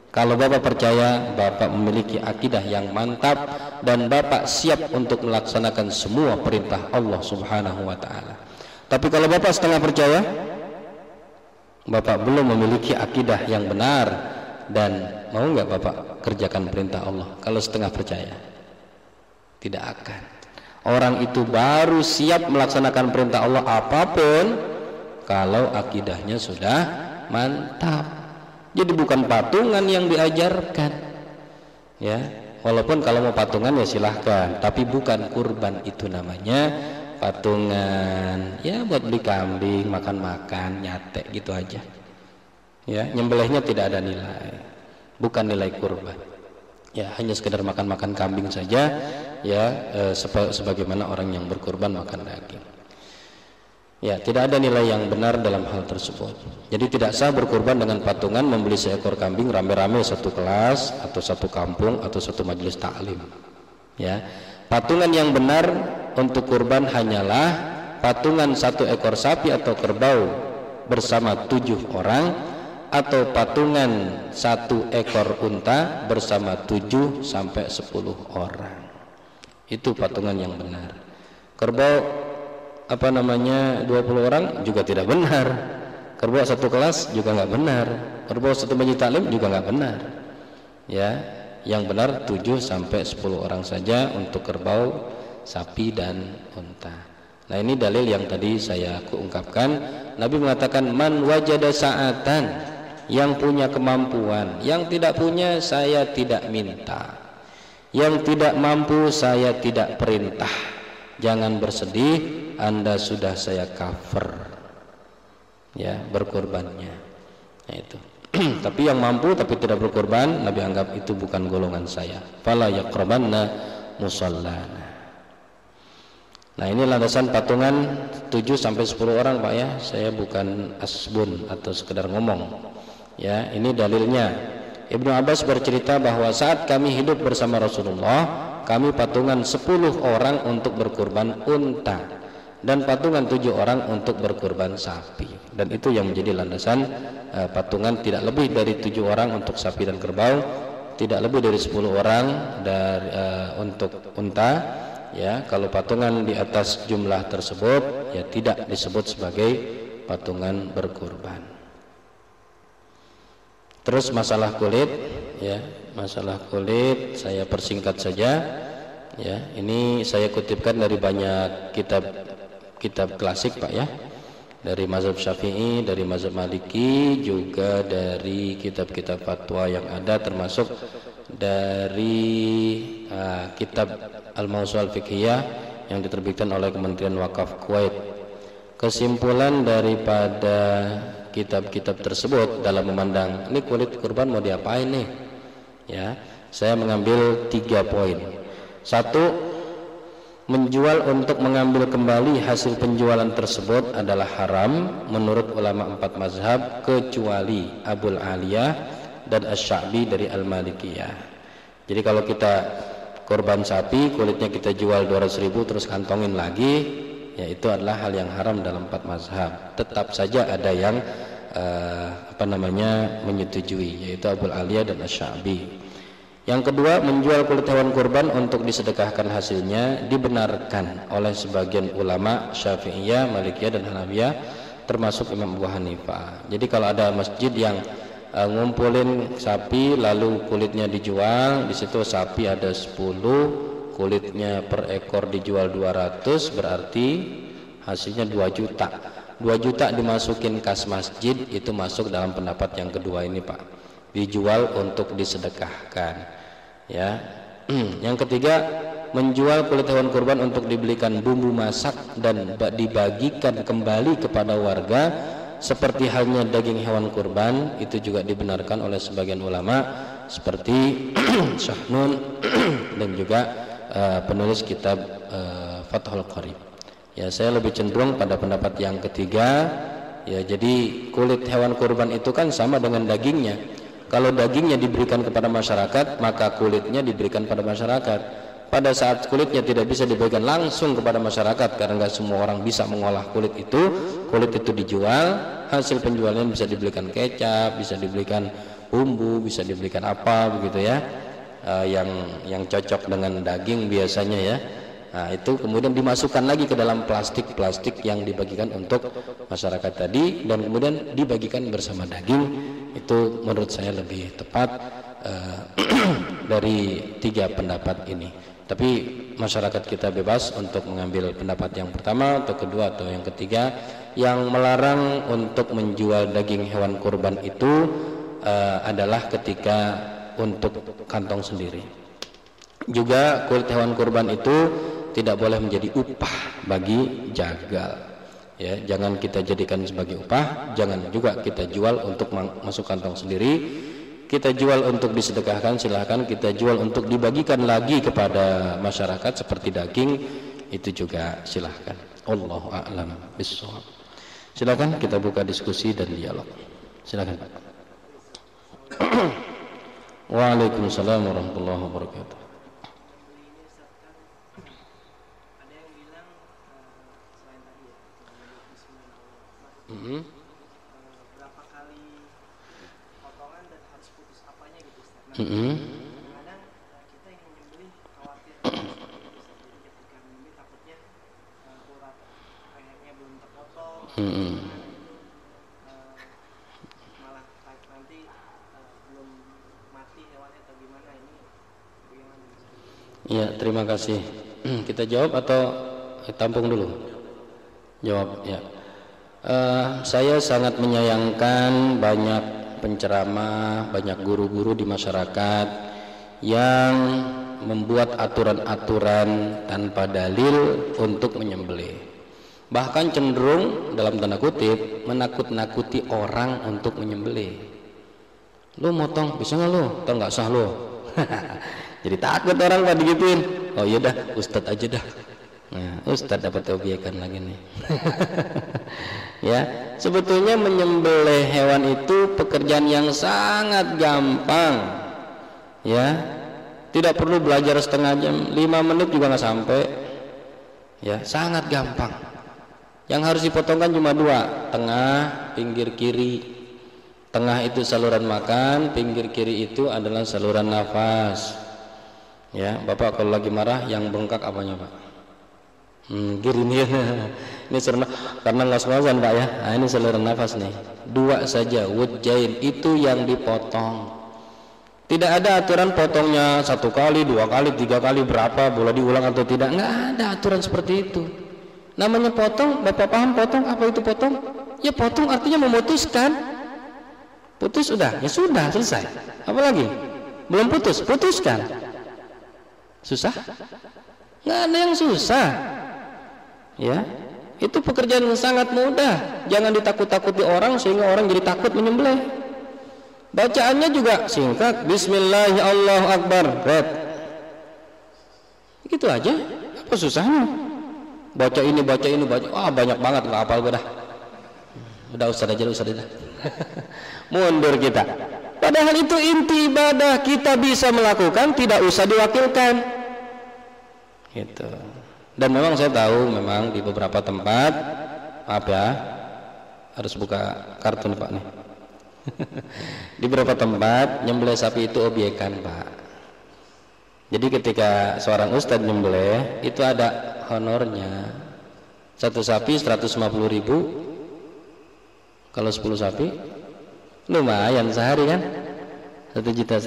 Kalau Bapak percaya, Bapak memiliki akidah yang mantap dan Bapak siap untuk melaksanakan semua perintah Allah Subhanahu wa taala. Tapi kalau Bapak setengah percaya, Bapak belum memiliki akidah yang benar. Dan mau nggak Bapak kerjakan perintah Allah kalau setengah percaya? Tidak akan. Orang itu baru siap melaksanakan perintah Allah apapun kalau akidahnya sudah mantap. Jadi bukan patungan yang diajarkan, ya. Walaupun kalau mau patungan ya silahkan, tapi bukan kurban itu namanya patungan. Ya buat beli kambing, makan-makan, nyatek gitu aja. Ya, nyembelihnya tidak ada nilai, bukan nilai kurban. Ya hanya sekedar makan-makan kambing saja, ya sebagaimana orang yang berkurban makan daging. Ya, tidak ada nilai yang benar dalam hal tersebut. Jadi tidak sah berkurban dengan patungan membeli seekor kambing rame-rame satu kelas atau satu kampung atau satu majelis taklim. Ya, patungan yang benar untuk kurban hanyalah patungan satu ekor sapi atau kerbau bersama 7 orang atau patungan satu ekor unta bersama 7 sampai 10 orang. Itu patungan yang benar. Kerbau 20 orang juga tidak benar. Kerbau satu kelas juga nggak benar. Kerbau satu majelis taklim juga nggak benar. Ya, yang benar 7 sampai 10 orang saja untuk kerbau, sapi dan unta. Nah, ini dalil yang tadi saya ungkapkan. Nabi mengatakan man wajada sa'atan, yang punya kemampuan, yang tidak punya saya tidak minta. Yang tidak mampu saya tidak perintah. Jangan bersedih, Anda sudah saya cover, ya, berkorbannya. Nah, itu. Tapi yang mampu tapi tidak berkorban, Nabi anggap itu bukan golongan saya. Fala yaqrabanna musallana. Nah, ini landasan patungan 7 sampai 10 orang, Pak, ya. Saya bukan asbun atau sekedar ngomong. Ya, ini dalilnya. Ibnu Abbas bercerita bahwa saat kami hidup bersama Rasulullah, kami patungan 10 orang untuk berkurban unta dan patungan 7 orang untuk berkurban sapi. Dan itu yang menjadi landasan patungan tidak lebih dari 7 orang untuk sapi dan kerbau, tidak lebih dari 10 orang dari untuk unta. Ya, kalau patungan di atas jumlah tersebut ya tidak disebut sebagai patungan berkurban. Terus masalah kulit, ya, masalah kulit saya persingkat saja. Ya, ini saya kutipkan dari banyak kitab klasik, Pak, ya. Dari mazhab Syafi'i, dari mazhab Maliki, juga dari kitab-kitab fatwa yang ada, termasuk dari kitab Al-Mawsu'at Al-Fiqhiyah yang diterbitkan oleh Kementerian Wakaf Kuwait. Kesimpulan daripada kitab-kitab tersebut dalam memandang ini kulit kurban mau diapain nih, ya, saya mengambil 3 poin. 1, menjual untuk mengambil kembali hasil penjualan tersebut adalah haram menurut ulama 4 mazhab kecuali Abul Aliyah dan Asy-Sya'bi dari Al-Malikiyah. Jadi kalau kita korban sapi, kulitnya kita jual 200.000 terus kantongin lagi, ya itu adalah hal yang haram dalam 4 mazhab. Tetap saja ada yang menyetujui, yaitu Abul Aliyah dan Asy-Sya'bi. Yang kedua, menjual kulit hewan kurban untuk disedekahkan hasilnya dibenarkan oleh sebagian ulama Syafi'iyah, Malikiyah dan Hanafiyah, termasuk Imam Abu Hanifah. Jadi kalau ada masjid yang ngumpulin sapi lalu kulitnya dijual, di situ sapi ada 10, kulitnya per ekor dijual 200, berarti hasilnya 2 juta. 2 juta dimasukin kas masjid, itu masuk dalam pendapat yang kedua ini, Pak. Dijual untuk disedekahkan. Ya. Yang ketiga, menjual kulit hewan kurban untuk dibelikan bumbu masak dan dibagikan kembali kepada warga seperti halnya daging hewan kurban, itu juga dibenarkan oleh sebagian ulama seperti Syahnun dan juga penulis kitab Fathul Qarib. Ya, saya lebih cenderung pada pendapat yang ketiga. Ya, jadi kulit hewan kurban itu kan sama dengan dagingnya. Kalau dagingnya diberikan kepada masyarakat, maka kulitnya diberikan pada masyarakat. pada saat kulitnya tidak bisa dibagikan langsung kepada masyarakat karena nggak semua orang bisa mengolah kulit itu dijual, hasil penjualannya bisa dibelikan kecap, bisa dibelikan bumbu, bisa dibelikan apa begitu ya, yang cocok dengan daging biasanya ya. Nah, itu kemudian dimasukkan lagi ke dalam plastik yang dibagikan untuk masyarakat tadi dan kemudian dibagikan bersama daging. Itu menurut saya lebih tepat dari 3 pendapat ini. Tapi masyarakat kita bebas untuk mengambil pendapat yang pertama atau kedua atau yang ketiga. Yang melarang untuk menjual daging hewan kurban itu adalah ketika untuk kantong sendiri. Juga kulit hewan kurban itu tidak boleh menjadi upah bagi jagal ya, jangan kita jadikan sebagai upah, jangan juga kita jual untuk masuk kantong sendiri. Kita jual untuk disedekahkan silahkan, kita jual untuk dibagikan lagi kepada masyarakat seperti daging itu juga silahkan. Allahu a'lam bishawab. Silakan kita buka diskusi dan dialog. Silakan Pak. Waalaikumsalam warahmatullahi wabarakatuh. Berapa kali potongan dan harus putus apanya gitu Ustaz. Kadang kita yang menyembelih khawatir seperti itu Ustaz. Jadi ketika menyembelih takutnya urat lehernya belum terpotong, malah nanti belum mati hewannya atau gimana, ini bagaimana Ustaz? Ya, terima kasih. Kita jawab atau tampung dulu? Jawab ya. Saya sangat menyayangkan banyak penceramah, banyak guru-guru di masyarakat yang membuat aturan-aturan tanpa dalil untuk menyembelih. Bahkan cenderung dalam tanda kutip menakut-nakuti orang untuk menyembelih. Lu motong bisa nggak lu? Atau nggak sah lu? Jadi takut orang pada digituin. Oh iya dah, Ustadz aja dah. Nah, Ustadz dapat obyekan lagi nih. Ya, sebetulnya menyembelih hewan itu pekerjaan yang sangat gampang. Ya, tidak perlu belajar setengah jam, 5 menit juga nggak sampai. Ya, sangat gampang. Yang harus dipotongkan cuma 2, tengah, pinggir kiri. Tengah itu saluran makan, pinggir kiri itu adalah saluran nafas. Ya, Bapak kalau lagi marah yang bengkak apanya Pak? Kiri nih. Ini saluran, karena ngos-ngosan Pak ya. Nah, ini saluran nafas nih. 2 saja, wujjain itu yang dipotong. Tidak ada aturan potongnya 1 kali, 2 kali, 3 kali berapa, boleh diulang atau tidak. Nggak ada aturan seperti itu. Namanya potong, Bapak paham potong? Apa itu potong? Ya potong artinya memutuskan. Putus sudah, ya sudah selesai. Apa lagi? Belum putus, putuskan. Susah? Nggak ada yang susah. Ya, itu pekerjaan yang sangat mudah. Jangan ditakut-takuti orang sehingga orang jadi takut menyembelih. Bacaannya juga singkat, Bismillahirrahmanirrahim. Red. Gitu aja. Apa susahnya? Baca ini, baca. Wah, banyak banget, nggak hafal gue dah. Udah Ustaz aja. Mundur kita. Padahal itu inti ibadah, kita bisa melakukan, tidak usah diwakilkan. Gitu. Dan memang saya tahu memang di beberapa tempat, maaf ya, harus buka kartu nih Pak nih. Di beberapa tempat nyembelih sapi itu obyekan Pak. Jadi ketika seorang ustadz nyembelih itu ada honornya. 1 sapi 150.000. Kalau 10 sapi lumayan sehari kan, 1,5 juta.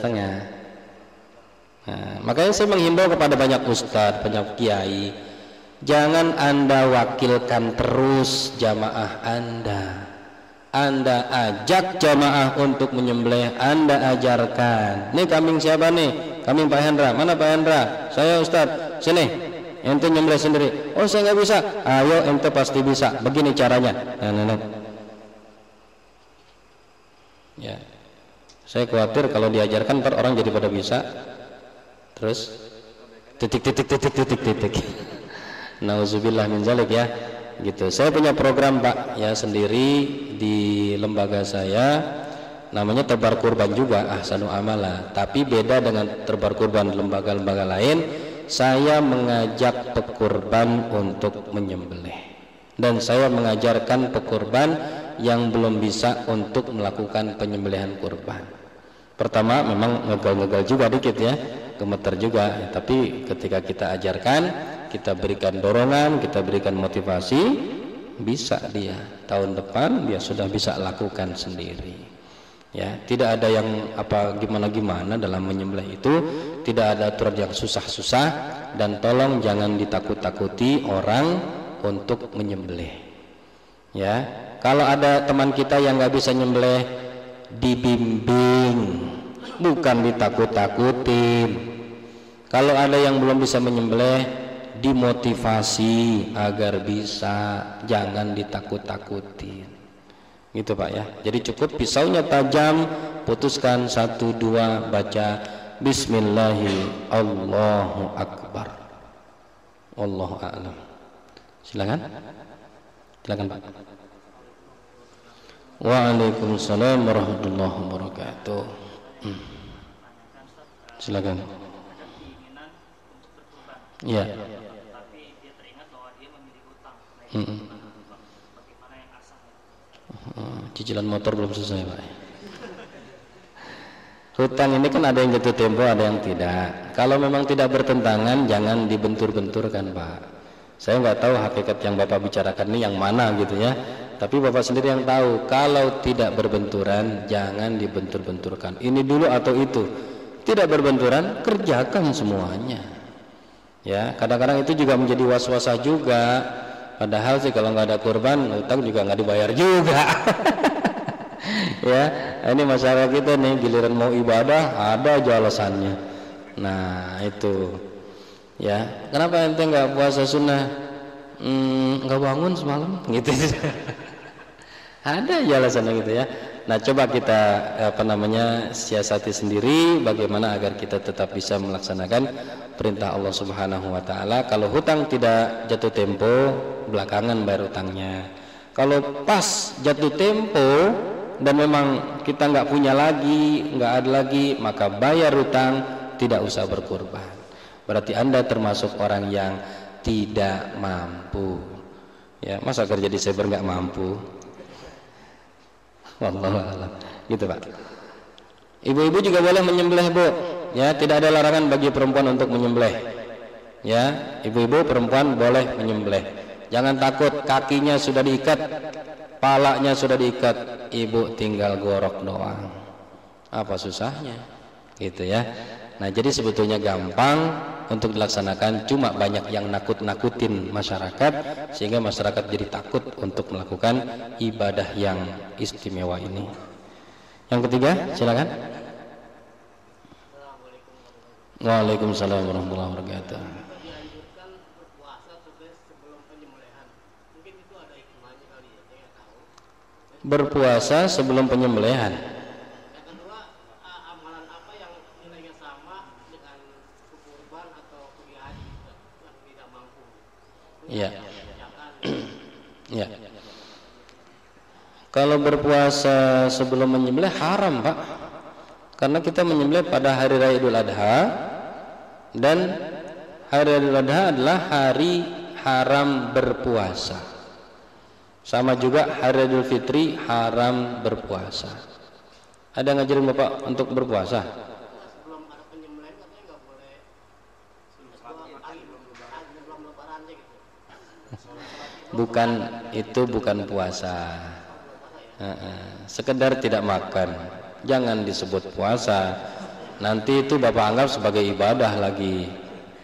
Nah, makanya saya menghimbau kepada banyak ustadz, banyak kiai, jangan Anda wakilkan terus jamaah Anda. Anda ajak jamaah untuk menyembelih, Anda ajarkan. Nih kambing siapa nih? Kambing Pak Hendra. Mana Pak Hendra? Saya Ustadz. Sini, ente nyembelih sendiri. Oh saya nggak bisa. Ayo ente pasti bisa. Begini caranya. Nah. Ya, saya khawatir kalau diajarkan ntar orang jadi pada bisa. Terus titik. Nauzubillah min zalik ya. Gitu. Saya punya program Pak ya sendiri di lembaga saya, namanya tebar kurban juga Ahsanu Amala, tapi beda dengan tebar kurban lembaga-lembaga lain. saya mengajak pekurban untuk menyembelih, dan saya mengajarkan pekurban yang belum bisa untuk melakukan penyembelihan kurban. Pertama memang ngegal-ngegal juga dikit ya, gemeter juga ya, tapi ketika kita ajarkan, kita berikan dorongan, kita berikan motivasi, bisa dia tahun depan dia sudah bisa lakukan sendiri. Ya, tidak ada yang gimana-gimana dalam menyembelih itu, tidak ada aturan yang susah-susah, dan tolong jangan ditakut-takuti orang untuk menyembelih. Ya, kalau ada teman kita yang nggak bisa nyembelih, dibimbing, bukan ditakut-takutin. Kalau ada yang belum bisa menyembelih, dimotivasi agar bisa, jangan ditakut-takutin. Gitu Pak ya. Jadi cukup pisaunya tajam, putuskan 1, 2, baca Bismillahi Allahu Akbar. Wallahu a'lam. Silakan. Silakan Pak. Waalaikumsalam warahmatullahi wabarakatuh. Silakan. Iya. Tapi dia teringat bahwa dia memiliki hutang. Bagaimana yang asal? Cicilan motor belum selesai Pak. Hutang ini kan ada yang jatuh tempo, ada yang tidak. Kalau memang tidak bertentangan, jangan dibentur-benturkan Pak. Saya nggak tahu hakikat yang Bapak bicarakan ini yang mana gitu ya. Tapi Bapak sendiri yang tahu. Kalau tidak berbenturan, jangan dibentur-benturkan. Ini dulu atau itu. Tidak berbenturan, kerjakan semuanya. Ya, kadang-kadang itu juga menjadi was-wasa juga. Padahal sih kalau nggak ada kurban, hutang juga nggak dibayar juga. Ya, ini masyarakat kita nih, giliran mau ibadah ada aja alasannya. Nah itu, ya, kenapa ente nggak puasa sunnah? Nggak bangun semalam, gitu. Ada aja alasannya gitu ya. Nah coba kita siasati sendiri bagaimana agar kita tetap bisa melaksanakan perintah Allah Subhanahu wa taala. Kalau hutang tidak jatuh tempo, belakangan bayar hutangnya. Kalau pas jatuh tempo dan memang kita nggak punya lagi, nggak ada lagi, maka bayar hutang, tidak usah berkurban. Berarti Anda termasuk orang yang tidak mampu. Ya, masa kerja di Saber nggak mampu? Wallahu a'lam. Gitu Pak. Ibu-ibu juga boleh menyembelih Bu. Ya, tidak ada larangan bagi perempuan untuk menyembelih. Ya, ibu-ibu perempuan boleh menyembelih. Jangan takut, kakinya sudah diikat, palanya sudah diikat, ibu tinggal gorok doang. Apa susahnya? Gitu ya. Nah, jadi sebetulnya gampang untuk dilaksanakan, cuma banyak yang nakut-nakutin masyarakat sehingga masyarakat jadi takut untuk melakukan ibadah yang istimewa ini. Yang ketiga, silakan. Waalaikumsalam warahmatullahi wabarakatuh. Dianjurkan berpuasa sebelum penyembelihan. Mungkin itu ada hikmahnya kali ya, saya nggak tahu. Berpuasa sebelum penyembelihan. Yang kedua, amalan apa yang nilainya sama dengan kurban atau pergi haji yang tidak mampu? Iya. Iya. Kalau berpuasa sebelum menyembelih haram Pak, karena kita menyembelih pada hari raya Idul Adha, dan hari Idul Adha adalah hari haram berpuasa. Sama juga hari Idul Fitri haram berpuasa. Ada ngajarin Bapak untuk berpuasa? Sebelum ada penyembelihan katanya nggak boleh sebelum lebarannya gitu. Bukan, itu bukan puasa. Sekedar tidak makan, jangan disebut puasa. Nanti itu Bapak anggap sebagai ibadah lagi.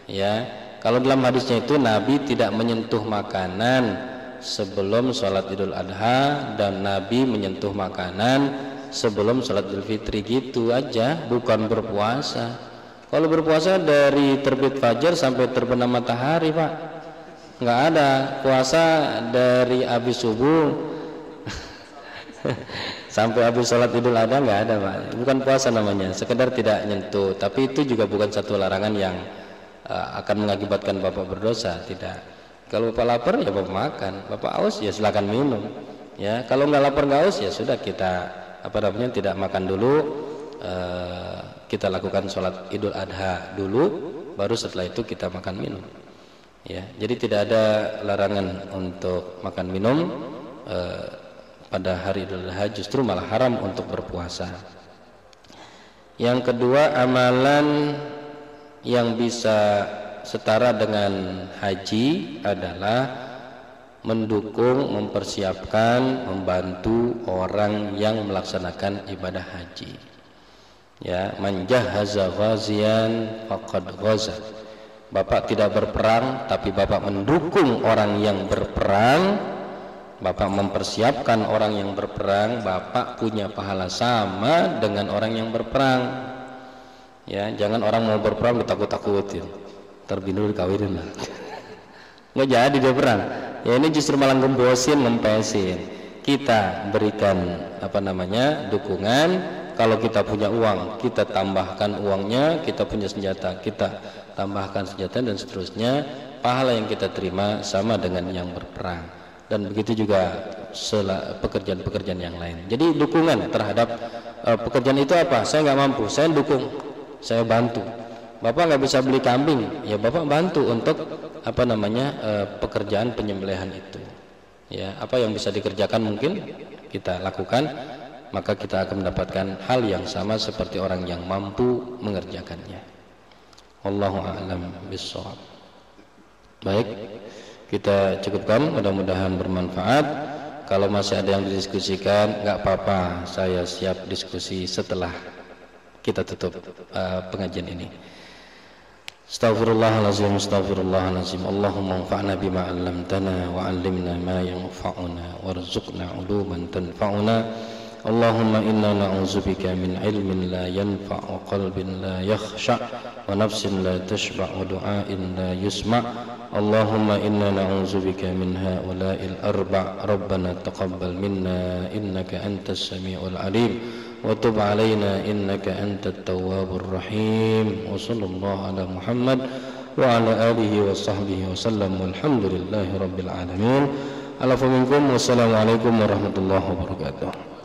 Ya, kalau dalam hadisnya itu Nabi tidak menyentuh makanan sebelum sholat Idul Adha, dan Nabi menyentuh makanan sebelum sholat Idul Fitri, gitu aja, bukan berpuasa. Kalau berpuasa dari terbit fajar sampai terbenam matahari Pak, nggak ada. Puasa dari habis subuh sampai habis sholat Idul Adha nggak ada Pak, bukan puasa namanya, sekedar tidak nyentuh. Tapi itu juga bukan satu larangan yang akan mengakibatkan Bapak berdosa, tidak. Kalau Bapak lapar ya Bapak makan, Bapak haus ya silakan minum. Ya, kalau nggak lapar nggak haus ya sudah, kita tidak makan dulu. Kita lakukan sholat Idul Adha dulu, baru setelah itu kita makan minum. Ya, jadi tidak ada larangan untuk makan minum pada hari Idul Adha, justru malah haram untuk berpuasa. Yang kedua, amalan yang bisa setara dengan haji adalah mendukung, mempersiapkan, membantu orang yang melaksanakan ibadah haji. Ya, man jahaza ghaziyan faqad ghaza. Bapak tidak berperang, tapi Bapak mendukung orang yang berperang, Bapak mempersiapkan orang yang berperang, Bapak punya pahala sama dengan orang yang berperang. Ya, jangan orang mau berperang ditakut-takutin, terbinul dikawinin lah. Nggak jadi dia perang. Ya, ini justru malah gembosin, ngempesin. Kita berikan dukungan. Kalau kita punya uang, kita tambahkan uangnya. Kita punya senjata, kita tambahkan senjata, dan seterusnya. Pahala yang kita terima sama dengan yang berperang. Dan begitu juga pekerjaan-pekerjaan yang lain. Jadi dukungan terhadap pekerjaan itu apa? Saya nggak mampu, saya dukung, saya bantu. Bapak nggak bisa beli kambing, ya Bapak bantu untuk pekerjaan penyembelihan itu. Ya, apa yang bisa dikerjakan mungkin kita lakukan, maka kita akan mendapatkan hal yang sama seperti orang yang mampu mengerjakannya. Wallahu a'lam bishawab. Baik, kita cukupkan, mudah-mudahan bermanfaat. Kalau masih ada yang didiskusikan, nggak apa-apa, saya siap diskusi setelah kita tutup pengajian ini. Astaghfirullahalazim, astaghfirullahalazim. Allahumma anfa'na bima 'allamtana wa 'allimna ma yanfa'una warzuqna 'uluman tanfa'una. Allahumma inna na'udzubika min 'ilmin la yanfa' wa qalbin la yakhsha' wa nafsin la tashba' wa du'ain la yusma'. Allahumma inna na'udzubika min ha'ula'il arba'. Rabbana taqabbal minna innaka antas sami'ul 'alim. وتب علينا إنك أنت التواب الرحيم وصلى الله على محمد وعلى آله وصحبه وسلم والحمد لله رب العالمين. Alafu minkum, wassalamu alaikum warahmatullahi wabarakatuh.